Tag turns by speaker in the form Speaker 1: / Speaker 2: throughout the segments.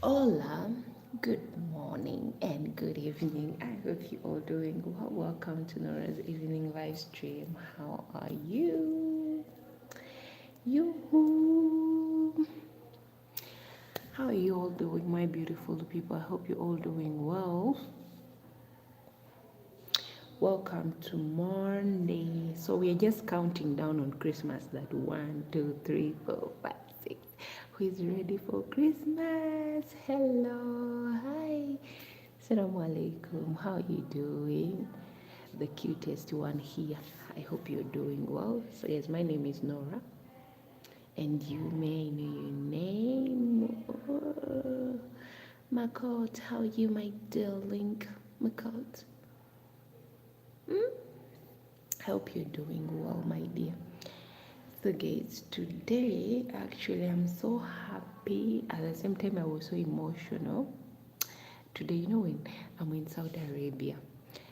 Speaker 1: Hola, good morning and good evening. I hope you all doing well. Welcome to Nora's evening live stream. How are you? You? How are you all doing, my beautiful people? I hope you're all doing well. Welcome to Monday. So we are just counting down on Christmas. That 1, 2, 3, 4, 5, 6. Who is ready for Christmas? Hello, hi. Assalamu alaikum. How are you doing? The cutest one here. I hope you're doing well. So yes, my name is Nora, and you may know your name. Makot, how are you, my darling? Makot. I hope you're doing well, my dear. So guys, today actually I'm so happy. At the same time, I was so emotional. Today, you know, when I'm in Saudi Arabia,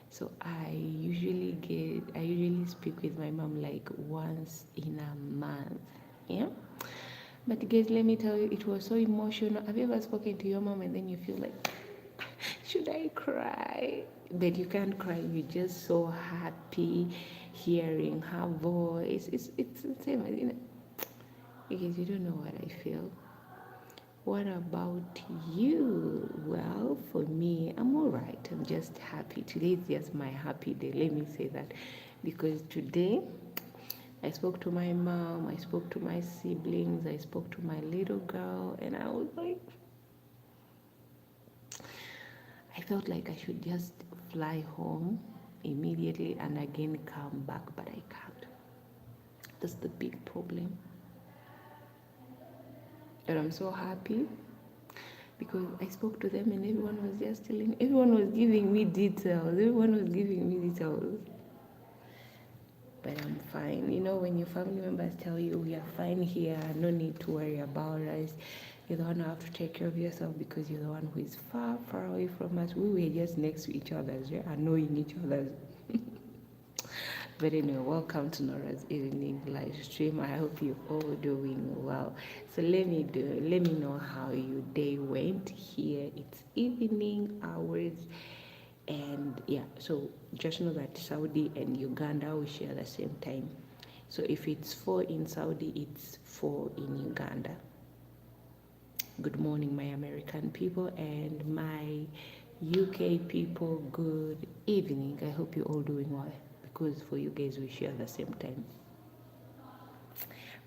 Speaker 1: so I usually speak with my mom like once in a month. Yeah. But guys, let me tell you, it was so emotional. Have you ever spoken to your mom and then you feel like, should I cry? But you can't cry. You're just so happy hearing her voice. It's the same, you know, because you don't know what I feel. What about you? Well, for me, I'm all right. I'm just happy. Today is just my happy day. Let me say that. Because today, I spoke to my mom, I spoke to my siblings, I spoke to my little girl, and I was like, I felt like I should just fly home immediately and again come back, but I can't. That's the big problem. But I'm so happy. because I spoke to them and everyone was just everyone was giving me details. Everyone was giving me details. But I'm fine. You know, when your family members tell you we are fine here, no need to worry about us, you're the one who have to take care of yourself because you're the one who is far, far away from us. We were just next to each other, yeah? Annoying each other. But anyway, welcome to Nora's evening live stream. I hope you're all doing well. So let me know how your day went. Here it's evening hours, and yeah, so just know that Saudi and Uganda will share the same time. So if it's 4 in Saudi, it's 4 in Uganda. Good morning, my American people, and my UK people, good evening. I hope you're all doing well, because for you guys we share the same time.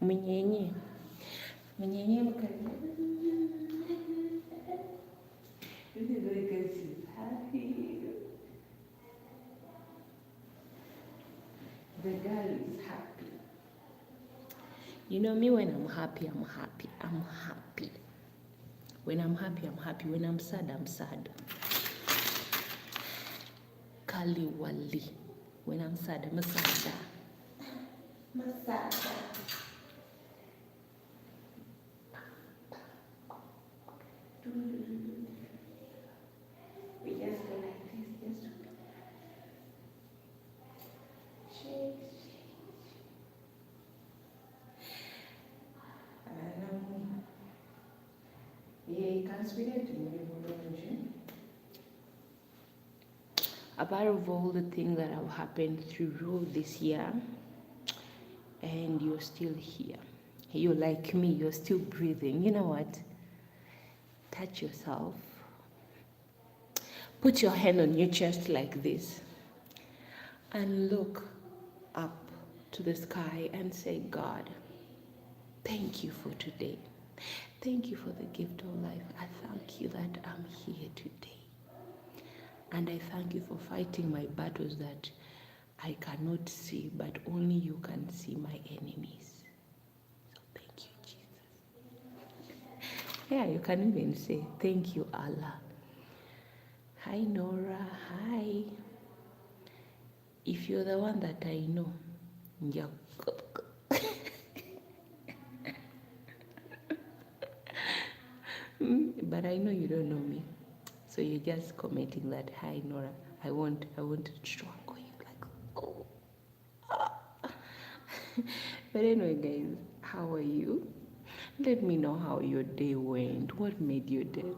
Speaker 1: Mnyenye this is very good. She's happy. The girl is happy. You know me, when I'm happy, I'm happy. I'm happy. When I'm happy, I'm happy. When I'm sad, I'm sad. Kali wali. When I'm sad, I'm sad. Masada. We just go like this, just shake. Yeah, you can speak it to me. Apart of all the things that have happened through this year, and you're still here. You're like me, you're still breathing. You know what? Touch yourself. Put your hand on your chest like this and look up to the sky and say, God, thank you for today. Thank you for the gift of life. I thank you that I'm here today. And I thank you for fighting my battles that I cannot see, but only you can see my enemies. So thank you, Jesus. Yeah, you can even say, thank you, Allah. Hi, Nora. Hi. If you're the one that I know, yeah. But I know you don't know me. So you're just commenting that, hi, Nora. I want to strangle you. Like, oh. But anyway, guys, how are you? Let me know how your day went. What made your day?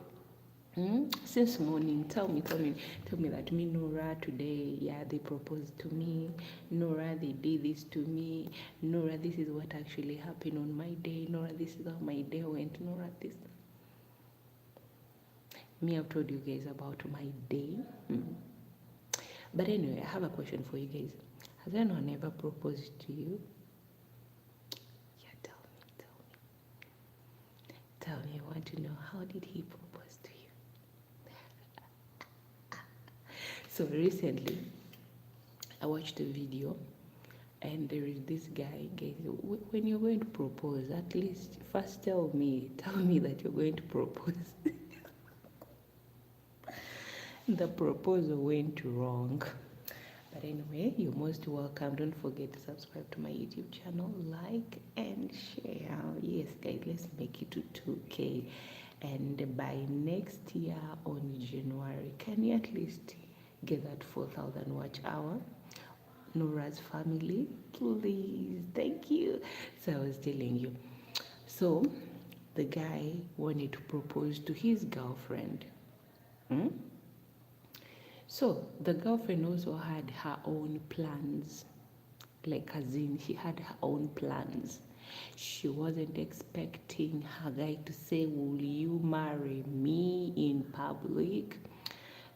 Speaker 1: Since morning, tell me that me, Nora, today, yeah, they proposed to me. Nora, they did this to me. Nora, this is what actually happened on my day. Nora, this is how my day went. Nora, this. Me, I've told you guys about my day. But anyway, I have a question for you guys. Has anyone ever proposed to you? Yeah, tell me. I want to know, how did he propose to you? So recently, I watched a video, and there is this guy, guys, when you're going to propose, at least first tell me that you're going to propose. The proposal went wrong. But anyway, you're most welcome. Don't forget to subscribe to my YouTube channel, like and share. Yes, guys, let's make it to 2K. And by next year on January, can you at least get that 4,000 watch hour? Nora's family, please. Thank you. So I was telling you. So the guy wanted to propose to his girlfriend. So the girlfriend also had her own plans, like as in she had her own plans. She wasn't expecting her guy to say, will you marry me in public?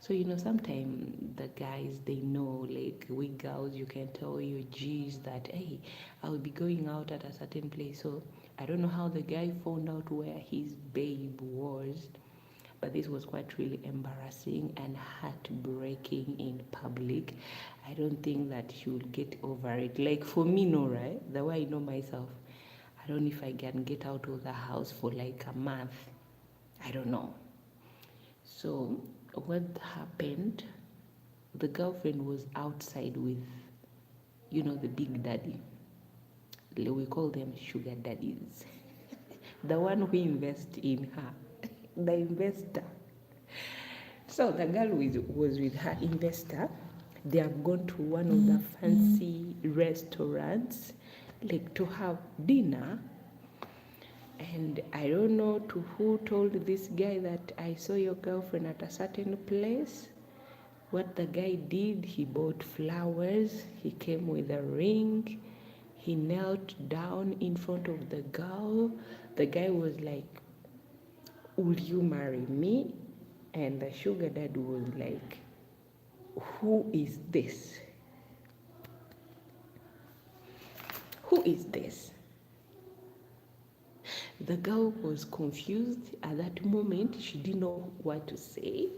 Speaker 1: So, you know, sometimes the guys, they know, like we girls, you can tell your G's that, hey, I'll be going out at a certain place. So I don't know how the guy found out where his babe was. But this was quite really embarrassing and heartbreaking in public. I don't think that she will get over it. Like for me, no, right? The way I know myself, I don't know if I can get out of the house for like a month. I don't know. So what happened, the girlfriend was outside with, the big daddy. We call them sugar daddies. The one who invests in her, the investor. So the girl was with her investor. They have gone to one of the fancy restaurants, like to have dinner. And I don't know to who told this guy that I saw your girlfriend at a certain place. What the guy did, he bought flowers, he came with a ring, he knelt down in front of the girl. The guy was like, "Will you marry me?" And the sugar dad was like, "Who is this? Who is this?" The girl was confused at that moment. She didn't know what to say.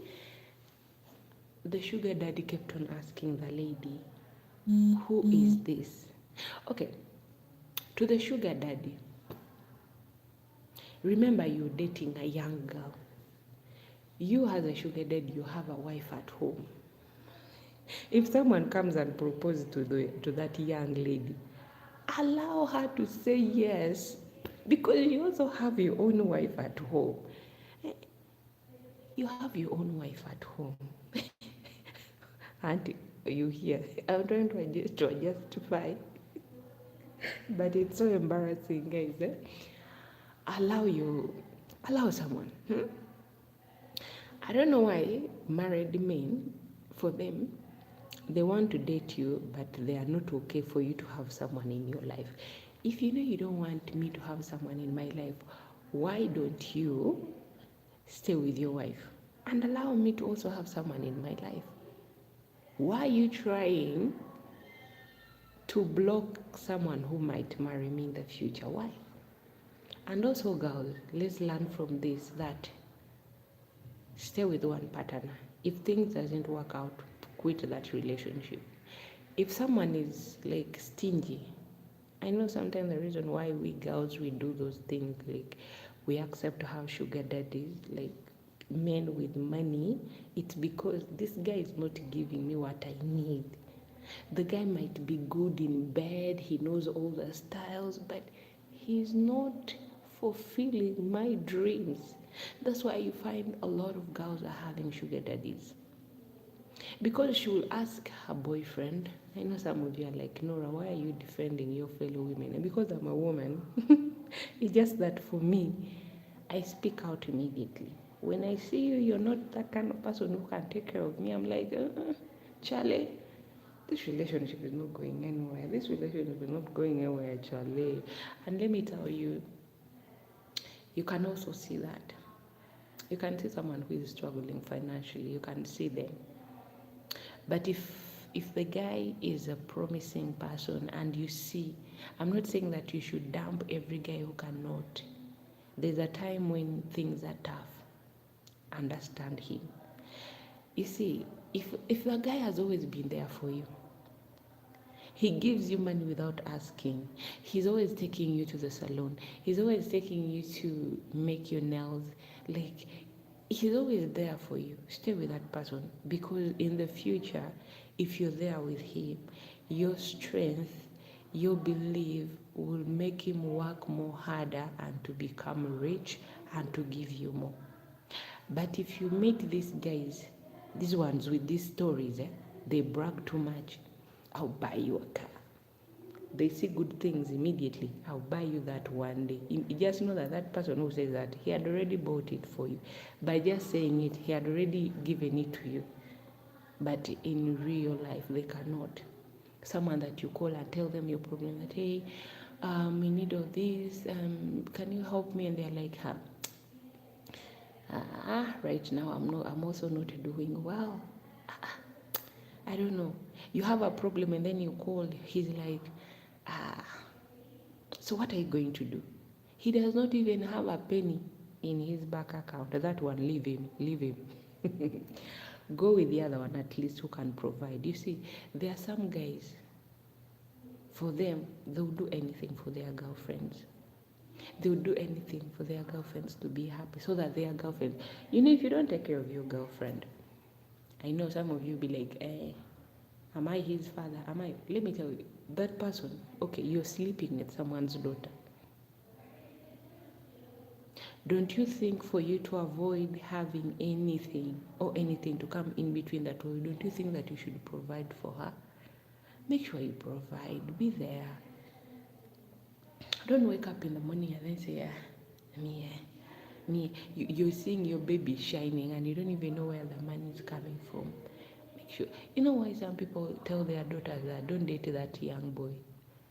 Speaker 1: The sugar daddy kept on asking the lady, "Who is this?" Okay, to the sugar daddy, remember you're dating a young girl. You as a sugar daddy, you have a wife at home. If someone comes and proposes to that young lady, allow her to say yes, because you also have your own wife at home. You have your own wife at home. Auntie, you hear? I'm trying to justify, but it's so embarrassing, guys. Allow someone. I don't know why married men, for them, they want to date you, but they are not okay for you to have someone in your life. If you know you don't want me to have someone in my life, why don't you stay with your wife and allow me to also have someone in my life? Why are you trying to block someone who might marry me in the future? Why? And also, girls, let's learn from this that stay with one partner. If things doesn't work out, quit that relationship. If someone is like stingy, I know sometimes the reason why we girls we do those things, like we accept to have sugar daddies, like men with money, it's because this guy is not giving me what I need. The guy might be good in bed, he knows all the styles, but he's not fulfilling my dreams. That's why you find a lot of girls are having sugar daddies. Because she will ask her boyfriend, I know some of you are like, "Nora, why are you defending your fellow women?" And because I'm a woman, it's just that for me, I speak out immediately. When I see you, you're not that kind of person who can take care of me. I'm like, Charlie, this relationship is not going anywhere. This relationship is not going anywhere, Charlie. And let me tell you, you can also see that. You can see someone who is struggling financially. You can see them. But if the guy is a promising person and you see, I'm not saying that you should dump every guy who cannot. There's a time when things are tough. Understand him. You see, if the guy has always been there for you, he gives you money without asking. He's always taking you to the salon. He's always taking you to make your nails. Like, he's always there for you. Stay with that person, because in the future, if you're there with him, your strength, your belief will make him work more harder and to become rich and to give you more. But if you meet these guys, these ones with these stories, they brag too much. I'll buy you a car. They see good things immediately. I'll buy you that one day. You just know that that person who says that, he had already bought it for you. By just saying it, he had already given it to you. But in real life, they cannot. Someone that you call and tell them your problem, that, hey, in need of this, can you help me? And they're like, right now I'm also not doing well. I don't know. You have a problem and then you call, he's like, so what are you going to do? He does not even have a penny in his bank account. That one, leave him. Go with the other one, at least, who can provide. You see, there are some guys, for them, they'll do anything for their girlfriends. They would do anything for their girlfriends to be happy, so that their girlfriend, if you don't take care of your girlfriend, I know some of you be like, am I his father? Am I? Let me tell you, that person, okay, you're sleeping with someone's daughter. Don't you think for you to avoid having anything or anything to come in between that, don't you think that you should provide for her? Make sure you provide, be there. Don't wake up in the morning and then say, you're seeing your baby shining and you don't even know where the money is coming from. Make sure. You know why some people tell their daughters that don't date that young boy?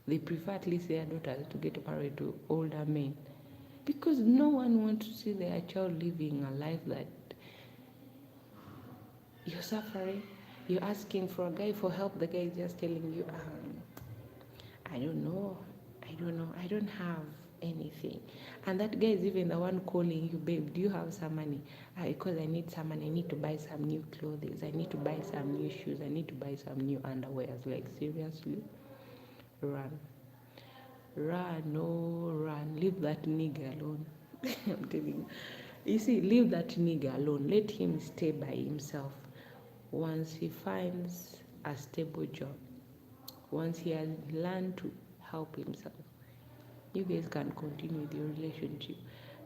Speaker 1: They prefer at least their daughters to get married to older men. Because no one wants to see their child living a life that you're suffering. You're asking for a guy for help. The guy is just telling you, I don't know. I don't have anything. And that guy is even the one calling you, babe, do you have some money? Because I need some money. I need to buy some new clothes. I need to buy some new shoes. I need to buy some new underwears. Like, seriously? Run. Run, no, run. Leave that nigga alone. I'm telling you. You see, leave that nigga alone. Let him stay by himself. Once he finds a stable job, once he has learned to help himself, you guys can continue with your relationship.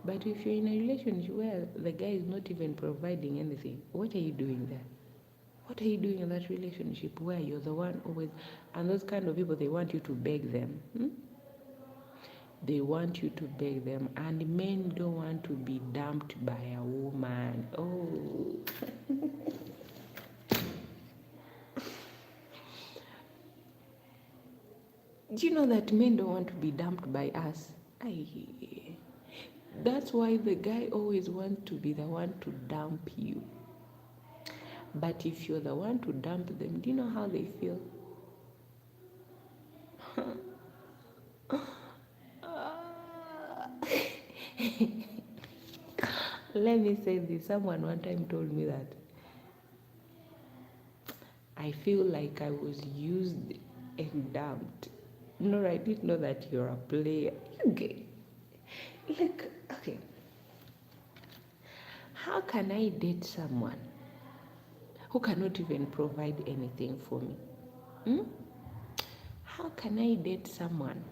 Speaker 1: But if you're in a relationship where the guy is not even providing anything, what are you doing there? What are you doing in that relationship where you're the one always, and those kind of people, they want you to beg them. They want you to beg them, and men don't want to be dumped by a woman. Oh. Do you know that men don't want to be dumped by us? That's why the guy always wants to be the one to dump you. But if you're the one to dump them, do you know how they feel? Let me say this. Someone one time told me that I feel like I was used and dumped. No, I didn't know that you're a player. You get, look, okay. How can I date someone who cannot even provide anything for me? How can I date someone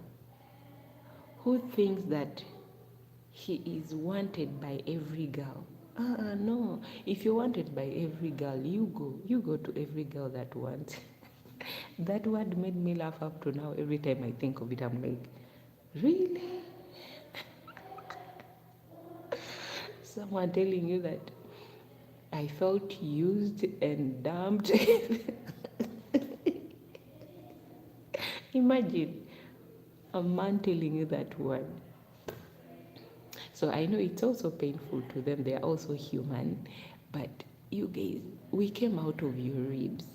Speaker 1: who thinks that he is wanted by every girl? No. If you're wanted by every girl, you go to every girl that wants. That word made me laugh up to now. Every time I think of it, I'm like, really? Someone telling you that I felt used and dumped. Imagine a man telling you that word. So I know it's also painful to them. They are also human. But you guys, we came out of your ribs.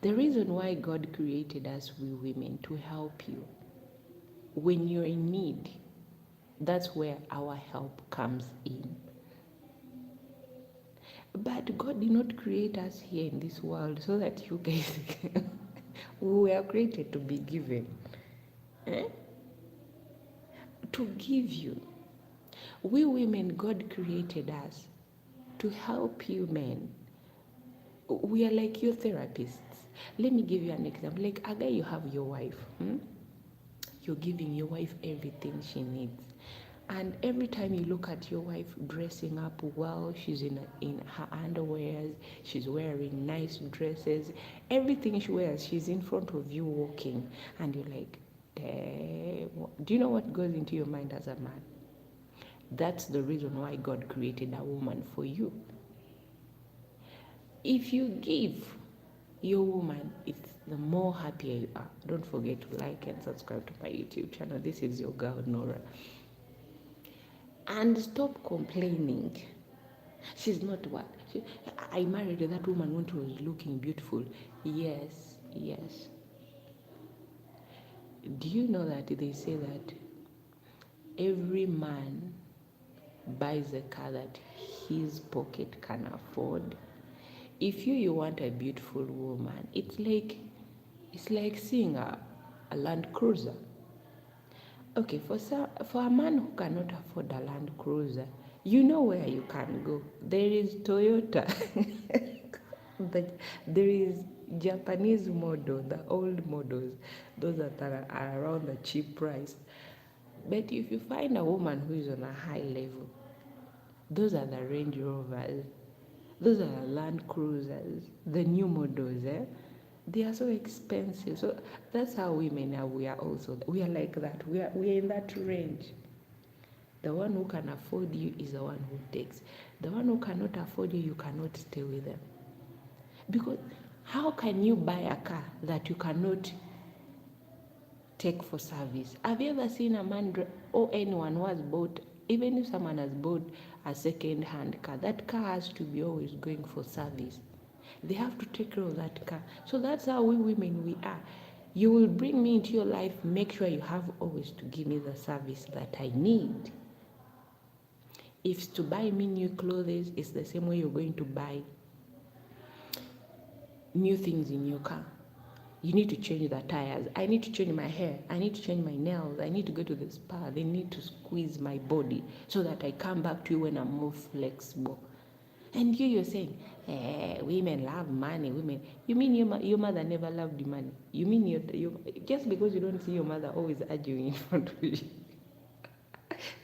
Speaker 1: The reason why God created us, we women, to help you. When you're in need, that's where our help comes in. But God did not create us here in this world so that you guys, we were created to be given. To give you. We women, God created us to help you men. We are like your therapists. Let me give you an example. Like a guy, you have your wife. You're giving your wife everything she needs. And every time you look at your wife dressing up well, she's in her underwears, she's wearing nice dresses, everything she wears, she's in front of you walking. And you're like, do you know what goes into your mind as a man? That's the reason why God created a woman for you. If you give your woman, it's the more happier you are. Don't forget to like and subscribe to my YouTube channel. This is your girl, Nora. And stop complaining. She's not what? I married that woman when she was looking beautiful. Yes. Do you know that they say that every man buys a car that his pocket can afford? If you want a beautiful woman, it's like seeing a Land Cruiser. Okay, for a man who cannot afford a Land Cruiser, you know where you can go. There is Toyota. There is Japanese model, the old models, those that are around the cheap price. But if you find a woman who is on a high level, those are the Range Rovers, those are the Land Cruisers, the new models, eh? They are so expensive. So that's how women are. We are also, we are like that. We are in that range. The one who can afford you is the one who takes. The one who cannot afford you, you cannot stay with them. Because how can you buy a car that you cannot take for service? Have you ever seen a man or anyone who has bought, even if someone has bought a second-hand car, that car has to be always going for service. They have to take care of that car. So that's how we women we are. You will bring me into your life, make sure you have always to give me the service that I need. If it's to buy me new clothes, it's the same way you're going to buy new things in your car. You need to change the tires. I need to change my hair. I need to change my nails. I need to go to the spa. They need to squeeze my body so that I come back to you when I'm more flexible. And you're saying, women love money. Women, you mean your mother never loved the money? You mean you just because you don't see your mother always arguing in front of you?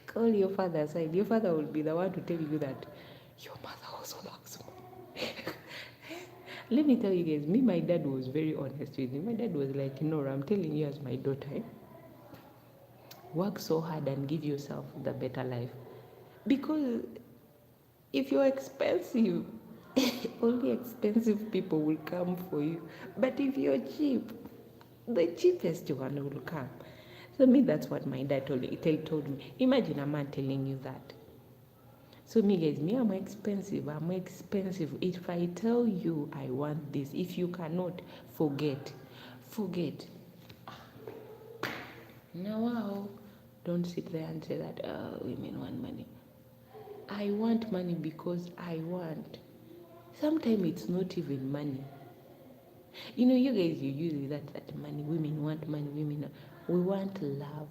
Speaker 1: Call your father aside. Your father will be the one to tell you that your mother also loves money. Let me tell you guys, my dad was very honest with me. My dad was like, Nora, I'm telling you as my daughter, work so hard and give yourself the better life. Because if you're expensive, only expensive people will come for you. But if you're cheap, the cheapest one will come. So that's what my dad told me. Imagine a man telling you that. So guys, I'm expensive. I'm expensive. If I tell you I want this, if you cannot, forget. Now, wow. Don't sit there and say that, women want money. I want money because I want. Sometimes it's not even money. You guys, you use that money. Women want money. We want love.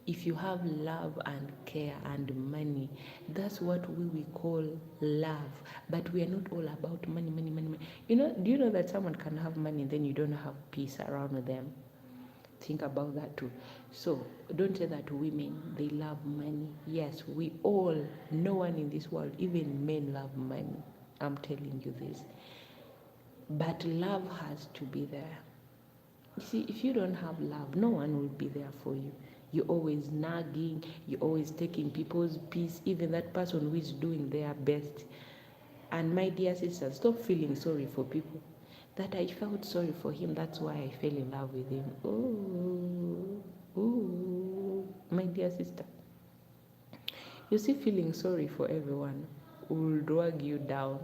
Speaker 1: If you have love and care and money, that's what we call love. But we are not all about money. Do you know that someone can have money and then you don't have peace around them? Think about that too. So don't say that women, they love money. Yes, we all, no one in this world, even men love money. I'm telling you this. But love has to be there. You see, if you don't have love, no one will be there for you. You're always nagging, you're always taking people's peace, even that person who is doing their best. And my dear sister, stop feeling sorry for people. That I felt sorry for him, that's why I fell in love with him. Oh, my dear sister. You see, feeling sorry for everyone will drag you down.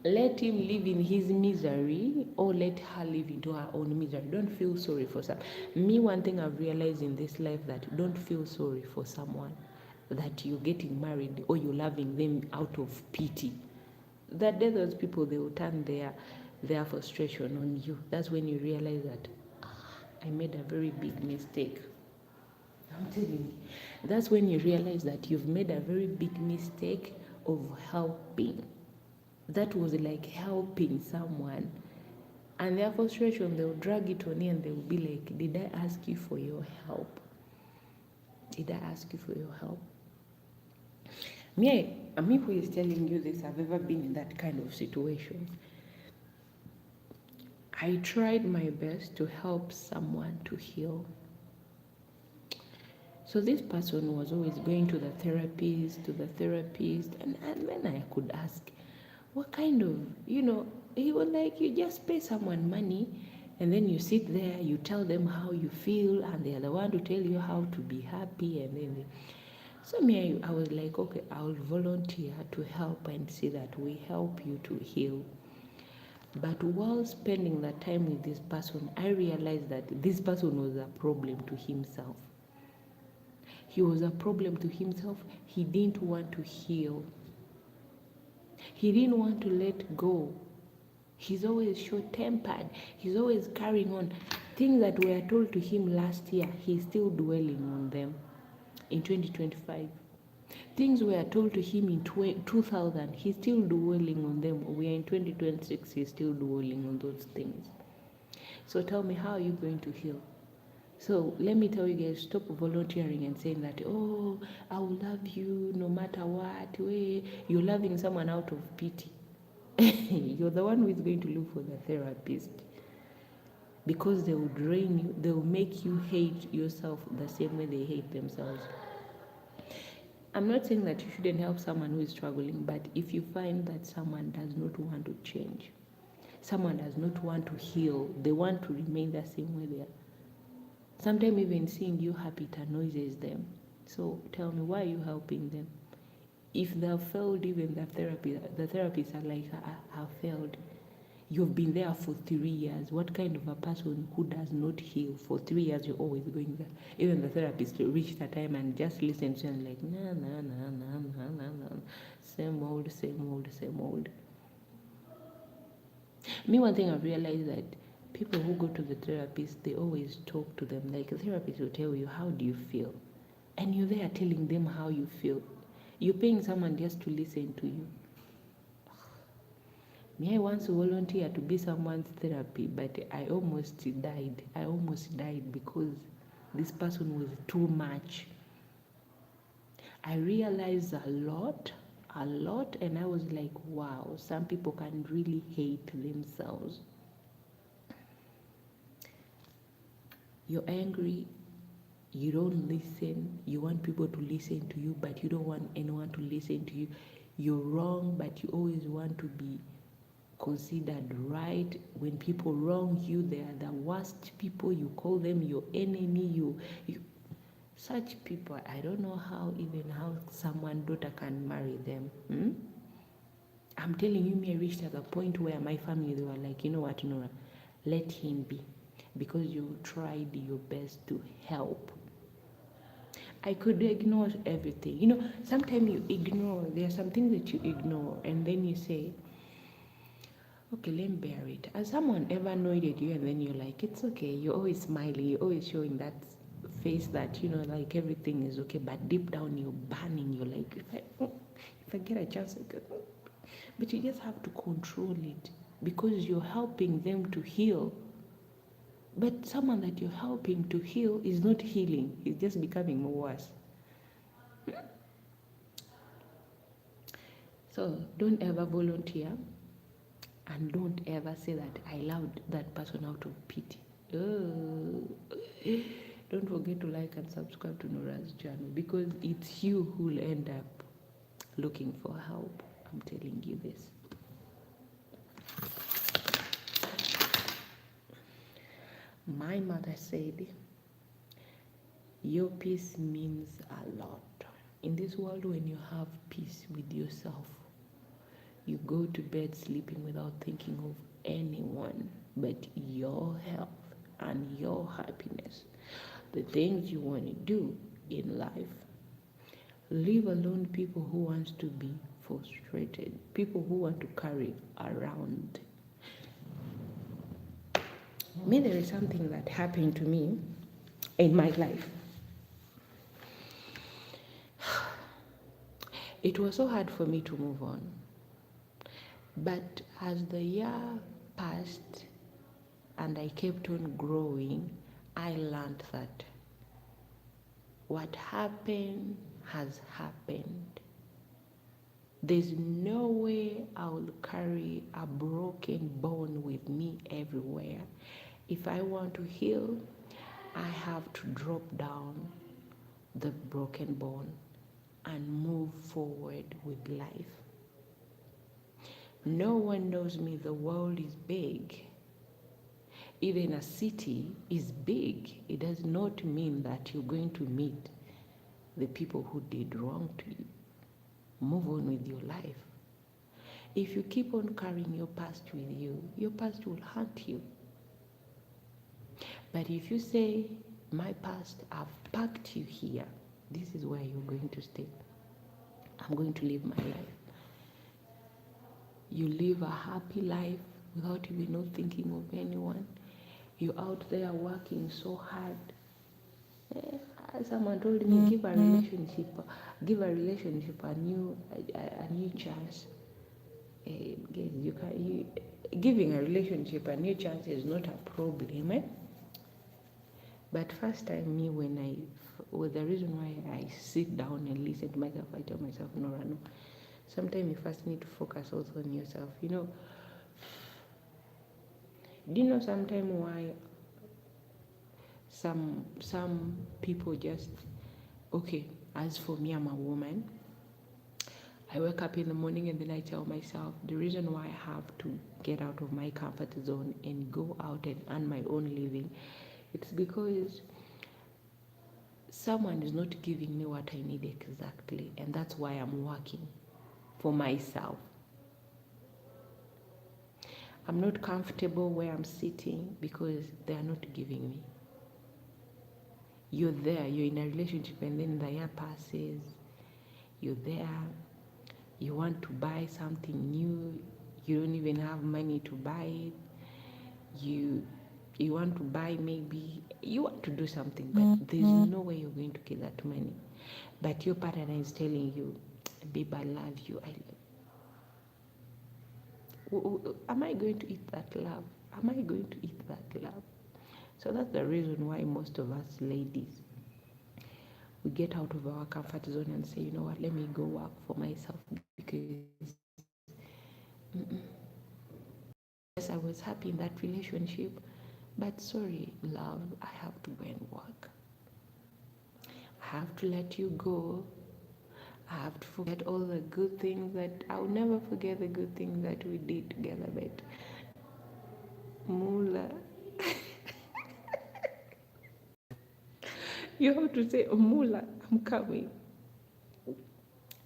Speaker 1: Let him live in his misery or let her live into her own misery. Don't feel sorry for someone. One thing I've realized in this life, that don't feel sorry for someone that you're getting married or you're loving them out of pity. That day those people, they will turn their frustration on you. That's when you realize that I made a very big mistake. I'm telling you. That's when you realize that you've made a very big mistake of helping. That was like helping someone, and their frustration, they'll drag it on you and they'll be like, did I ask you for your help? Me who is telling you this, I've ever been in that kind of situation. I tried my best to help someone to heal. So this person was always going to the therapist, and then I could ask, what kind of, he was like, you just pay someone money and then you sit there, you tell them how you feel, and they are the one to tell you how to be happy. And then so I was like, okay, I'll volunteer to help and see that we help you to heal. But while spending that time with this person, I realized that this person was a problem to himself. He was a problem to himself. He didn't want to heal. He didn't want to let go. He's always short-tempered. He's always carrying on. Things that were told to him last year, he's still dwelling on them in 2025. Things were told to him in 2000, he's still dwelling on them. We are in 2026, he's still dwelling on those things. So tell me, how are you going to heal? So let me tell you guys, stop volunteering and saying that, oh, I will love you no matter what. You're loving someone out of pity. You're the one who is going to look for the therapist, because they will drain you. They will make you hate yourself the same way they hate themselves. I'm not saying that you shouldn't help someone who is struggling, but if you find that someone does not want to change, someone does not want to heal, they want to remain the same way they are, sometimes even seeing you happy, it annoys them. So tell me, why are you helping them? If they've failed, even the therapists are like, I have failed. You've been there for 3 years. What kind of a person who does not heal for 3 years, you're always going there? Even the therapist reached a time and just listens to you and like, nah. Same old, same old, same old. Me, one thing I've realized that people who go to the therapist, they always talk to them. Like a therapist will tell you, how do you feel? And you're there telling them how you feel. You're paying someone just to listen to you. Me, I once volunteered to be someone's therapy, but I almost died. Because this person was too much. I realized a lot, and I was like, wow, some people can really hate themselves. You're angry, you don't listen, you want people to listen to you, but you don't want anyone to listen to you. You're wrong, but you always want to be considered right. When people wrong you, they are the worst people. You call them your enemy. You such people, I don't know how someone's daughter can marry them. I'm telling you, me, I reached at a point where my family, they were like, you know what, Nora, let him be, because you tried your best to help. I could ignore everything. Sometimes you ignore, there are some things that you ignore, and then you say, okay, let me bear it. Has someone ever annoyed you and then you're like, it's okay, you're always smiling, you're always showing that face that, like everything is okay, but deep down you're burning, you're like, if I get a chance, I could. But you just have to control it, because you're helping them to heal. But someone that you're helping to heal is not healing, it's just becoming worse. So don't ever volunteer. And don't ever say that I loved that person out of pity. Oh. Don't forget to like and subscribe to Nora's channel, because it's you who will end up looking for help. I'm telling you this. My mother said, your peace means a lot. In this world, when you have peace with yourself, you go to bed sleeping without thinking of anyone but your health and your happiness, the things you want to do in life. Leave alone people who want to be frustrated, people who want to carry around. Me, there is something that happened to me in my life. It was so hard for me to move on. But as the year passed and I kept on growing, I learned that what happened has happened. There's no way I'll carry a broken bone with me everywhere. If I want to heal, I have to drop down the broken bone and move forward with life. No one knows me. The world is big. Even a city is big. It does not mean that you're going to meet the people who did wrong to you. Move on with your life. If you keep on carrying your past with you, your past will haunt you. But if you say, my past, I've packed you here, this is where you're going to stay. I'm going to live my life. You live a happy life without even not thinking of anyone. You're out there working so hard. Eh, Someone told me, give a relationship a new chance. Giving a relationship a new chance is not a problem, eh? But first time, me, when the reason why I sit down and listen to myself, I tell myself, Nora, no. Sometimes you first need to focus also on yourself. Do you know sometimes why some people just, okay, as for me, I'm a woman. I wake up in the morning and then I tell myself the reason why I have to get out of my comfort zone and go out and earn my own living, it's because someone is not giving me what I need exactly, and that's why I'm working for myself. I'm not comfortable where I'm sitting because they are not giving me. You're there, you're in a relationship, and then the year passes, you're there, you want to buy something new, you don't even have money to buy it. You want to buy, maybe you want to do something, but there's no way you're going to get that money. But your partner is telling you, babe, I love you. Am I going to eat that love? Am I going to eat that love? So that's the reason why most of us ladies, we get out of our comfort zone and say, you know what, let me go work for myself because yes, I was happy in that relationship, but sorry, love, I have to go and work. I have to let you go. I have to forget all the good things that I'll never forget the good things that we did together. But Mula, you have to say, Mula, I'm coming.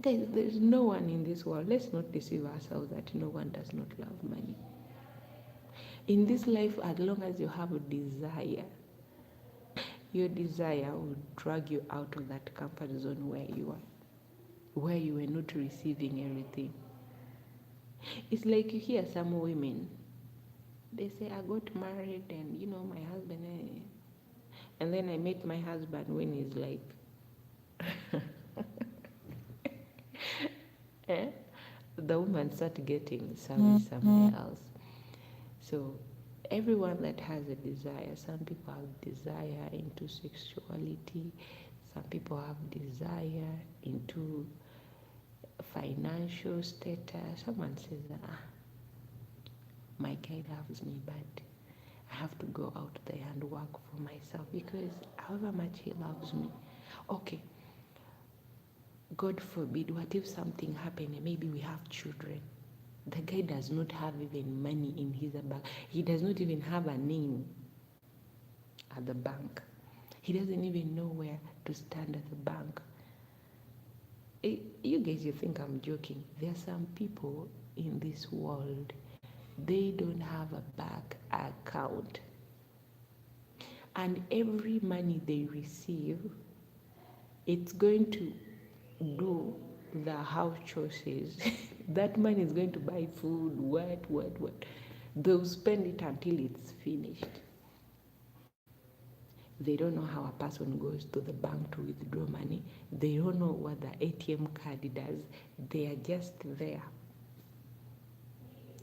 Speaker 1: Guys, there's no one in this world. Let's not deceive ourselves that no one does not love money. In this life, as long as you have a desire, your desire will drag you out of that comfort zone where you were not receiving everything. It's like you hear some women, they say, I got married and my husband, and then I met my husband when he's like, eh? The woman started getting service somewhere else. So everyone that has a desire, some people have desire into sexuality, some people have desire into financial status. Someone says, my guy loves me, but I have to go out there and work for myself because however much he loves me, okay, God forbid, what if something happened and maybe we have children? The guy does not have even money in his bank. He does not even have a name at the bank. He doesn't even know where to stand at the bank. You guys, you think I'm joking. There are some people in this world, they don't have a bank account. And every money they receive, it's going to do the house choices. That money is going to buy food, what. They'll spend it until it's finished. They don't know how a person goes to the bank to withdraw money. They don't know what the ATM card does. They are just there.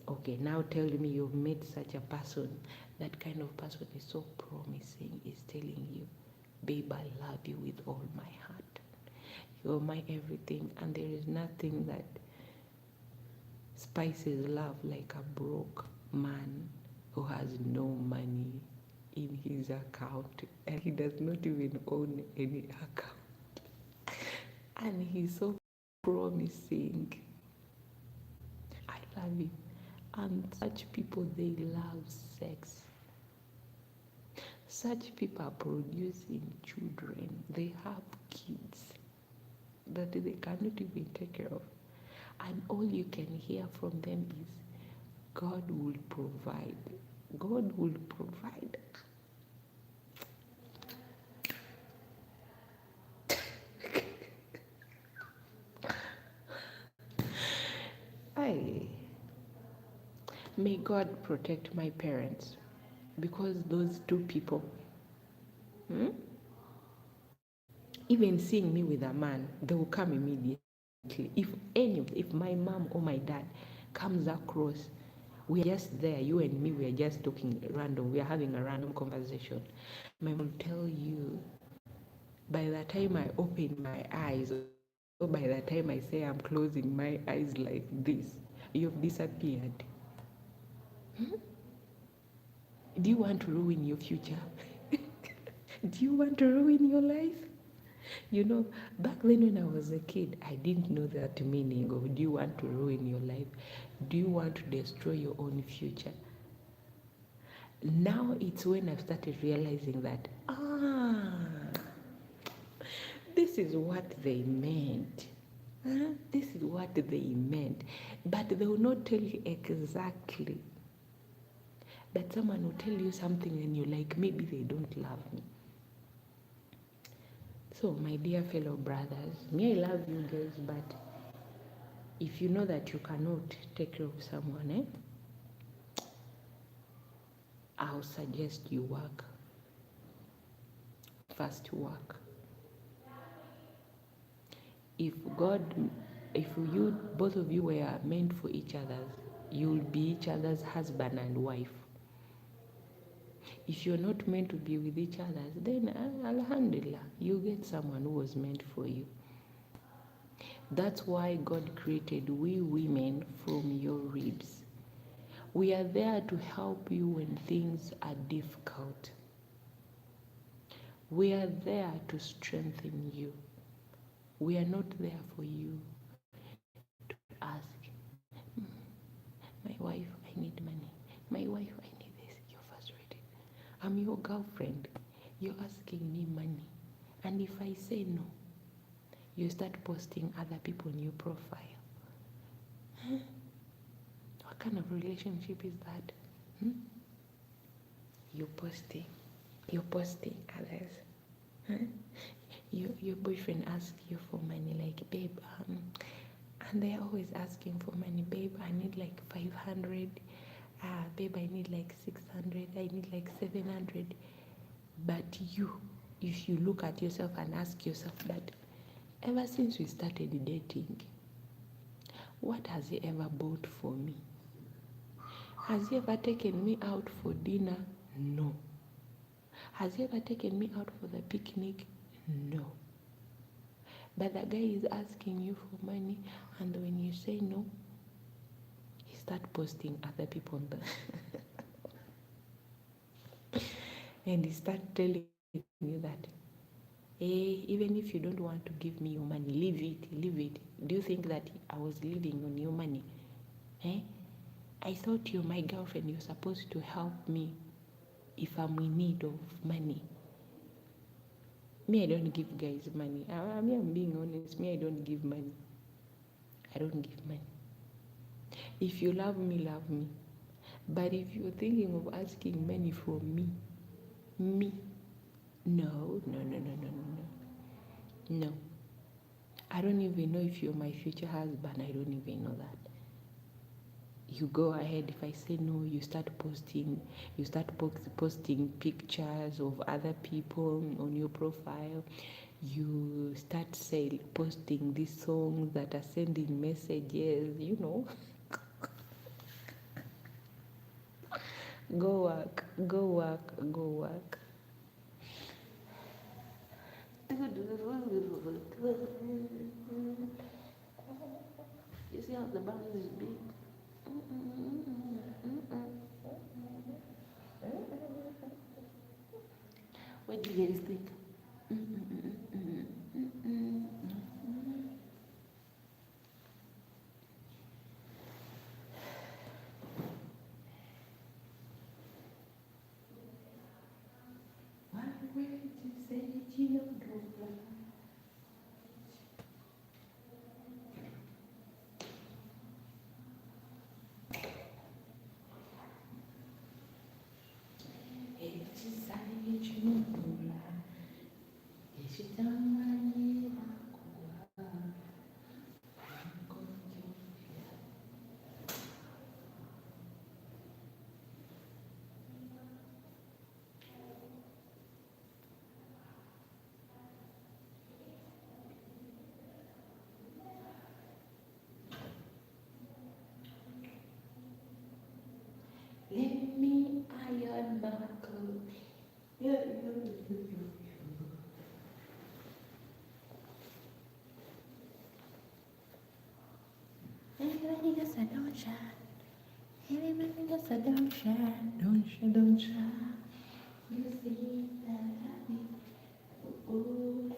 Speaker 1: Okay, now tell me you've met such a person. That kind of person is so promising, is telling you, babe, I love you with all my heart. You're my everything, and there is nothing that spices love like a broke man who has no money in his account and he does not even own any account. And he's so promising. I love you. And such people, they love sex. Such people are producing children. They have kids that they cannot even take care of. And all you can hear from them is, God will provide. God will provide. May God protect my parents. because those two people, even seeing me with a man, they will come immediately. If my mom or my dad comes across, we are just there, you and me, we are just talking random, we are having a random conversation. My mom will tell you, by the time I open my eyes, or by the time I say I'm closing my eyes like this, you've disappeared. Do you want to ruin your future? Do you want to ruin your life? You know, back then when I was a kid, I didn't know that meaning of do you want to ruin your life? Do you want to destroy your own future? Now it's when I've started realizing that, this is what they meant. This is what they meant. But they will not tell you exactly. But someone will tell you something and you're like, maybe they don't love me. So, my dear fellow brothers, me, I love you guys, but if you know that you cannot take care of someone, I'll suggest you work. First work. If you, both of you were meant for each other, you'll be each other's husband and wife. If you're not meant to be with each other, then alhamdulillah, you get someone who was meant for you. That's why God created we women from your ribs. We are there to help you when things are difficult. We are there to strengthen you. We are not there for you to ask, my wife, I need money. My wife, I need this. You're frustrated. I'm your girlfriend. You're asking me money. And if I say no, you start posting other people in your profile. What kind of relationship is that? You're posting others. Your boyfriend asks you for money, like, babe, and they're always asking for money. Babe, I need like 500. Babe, I need like 600. I need like 700. But you, if you look at yourself and ask yourself that, ever since we started dating, what has he ever bought for me? Has he ever taken me out for dinner? No. Has he ever taken me out for the picnic? No. But the guy is asking you for money, and when you say no, he start posting other people on the and he start telling you that, hey, even if you don't want to give me your money, leave it. Do you think that I was living on your money? I thought you're my girlfriend. You're supposed to help me if I'm in need of money. Me, I don't give guys money. I'm being honest. Me, I don't give money. I don't give money. If you love me, love me. But if you're thinking of asking money from me, no. No. I don't even know if you're my future husband. I don't even know that. You go ahead. If I say no, you start posting pictures of other people on your profile. You start posting these songs that are sending messages, Go work. You see how the band is big? What do you guys think? One way to say it, you know, Let me iron my clothes. Yeah. Everybody just a don't shine. Everybody just a don't shine. Don't shine, don't shine. You see that I be. Oh,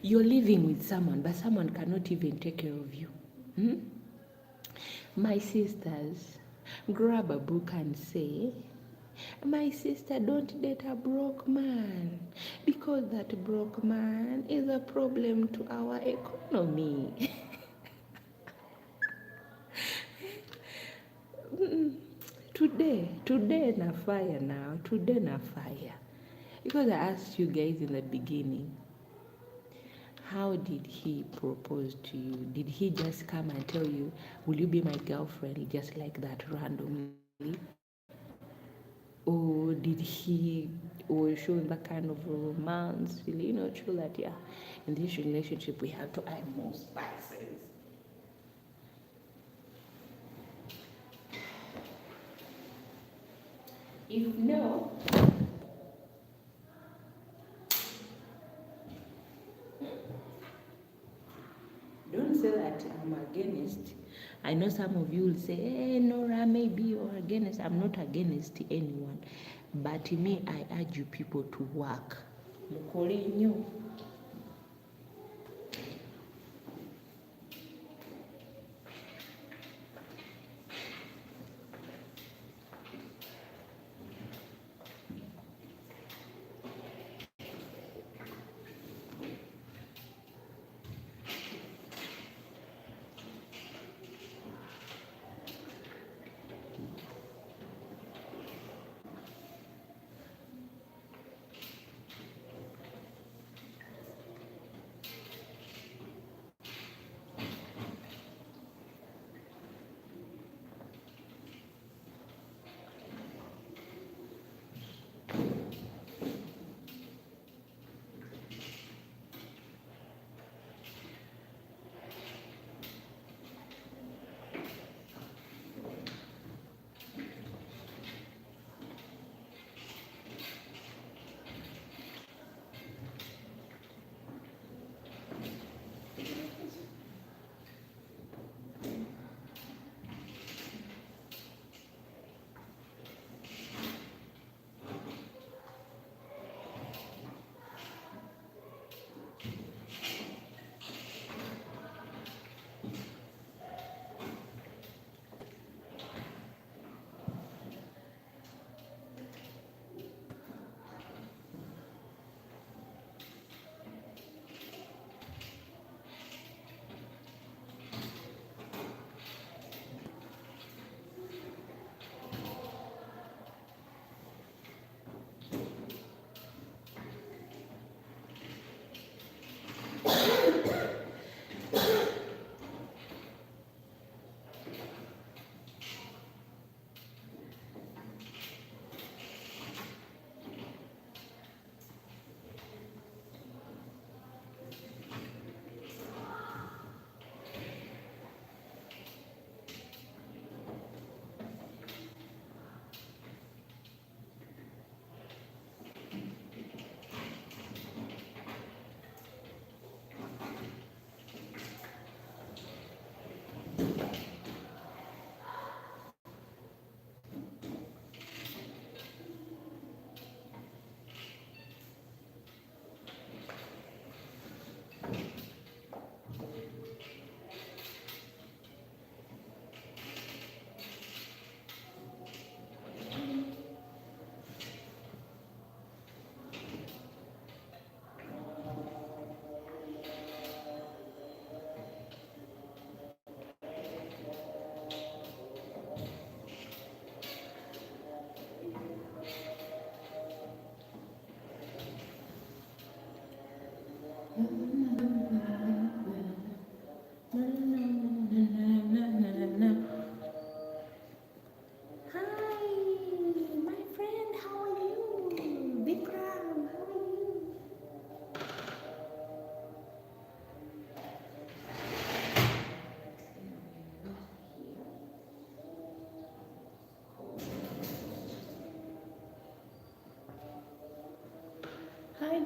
Speaker 1: you're living with someone, but someone cannot even take care of you. Hmm? My sisters, grab a book and say, my sister, don't date a broke man, because that broke man is a problem to our economy. Today na fire now. Today na fire. Because I asked you guys in the beginning, how did he propose to you? Did he just come and tell you, will you be my girlfriend, just like that randomly? Or did he or show that kind of romance? Really, true that, yeah, in this relationship we have to add more spices. If no, don't say that I'm against. I know some of you will say, hey, Nora, maybe you're against. I'm not against anyone. But me, I urge you people to work.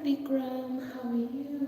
Speaker 1: Bikram, how are you?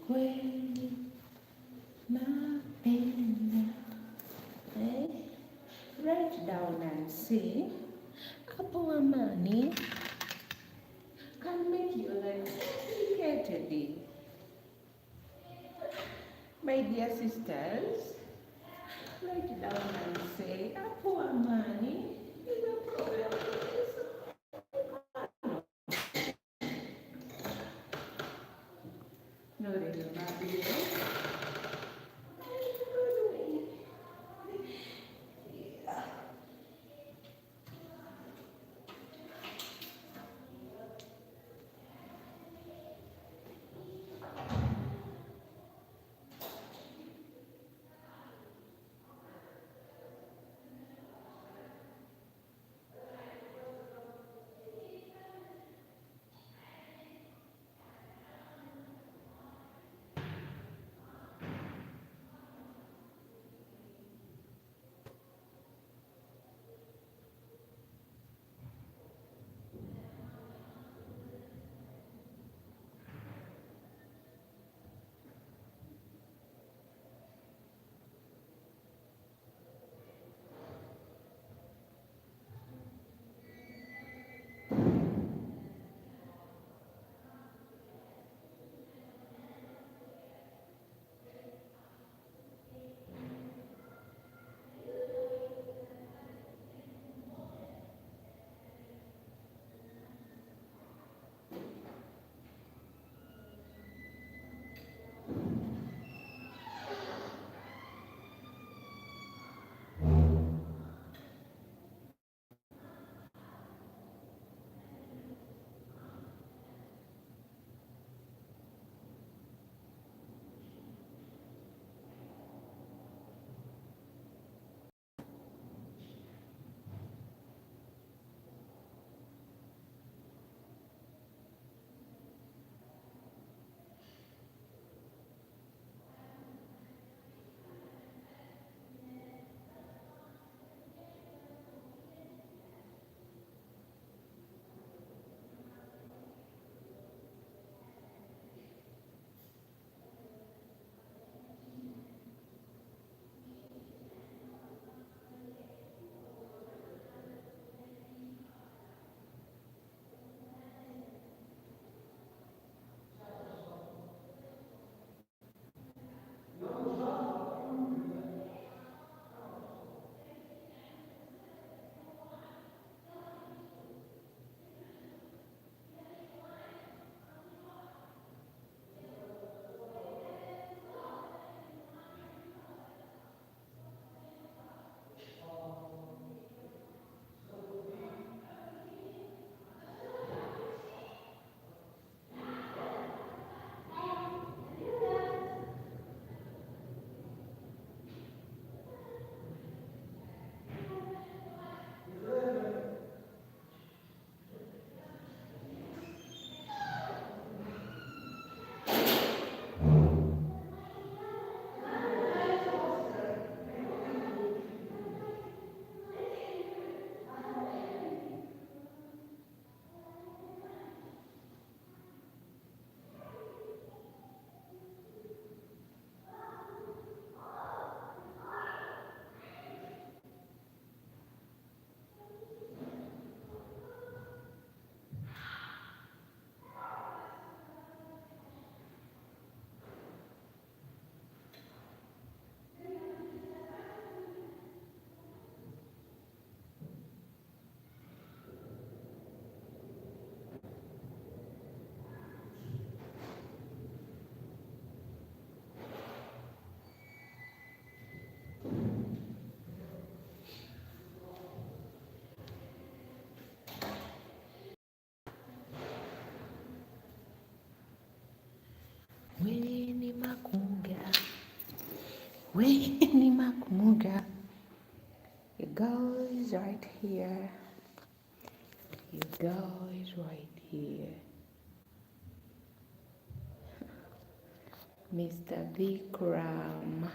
Speaker 1: kweli napenda. Eh? Write down and say, hapo amani can make your life complicated. My dear sisters, write down and say, hapo amani is a problem. No, they do not be there. Weni makunga, weni makunga. Your girl is right here. Your girl is right here. Mr. Vikram.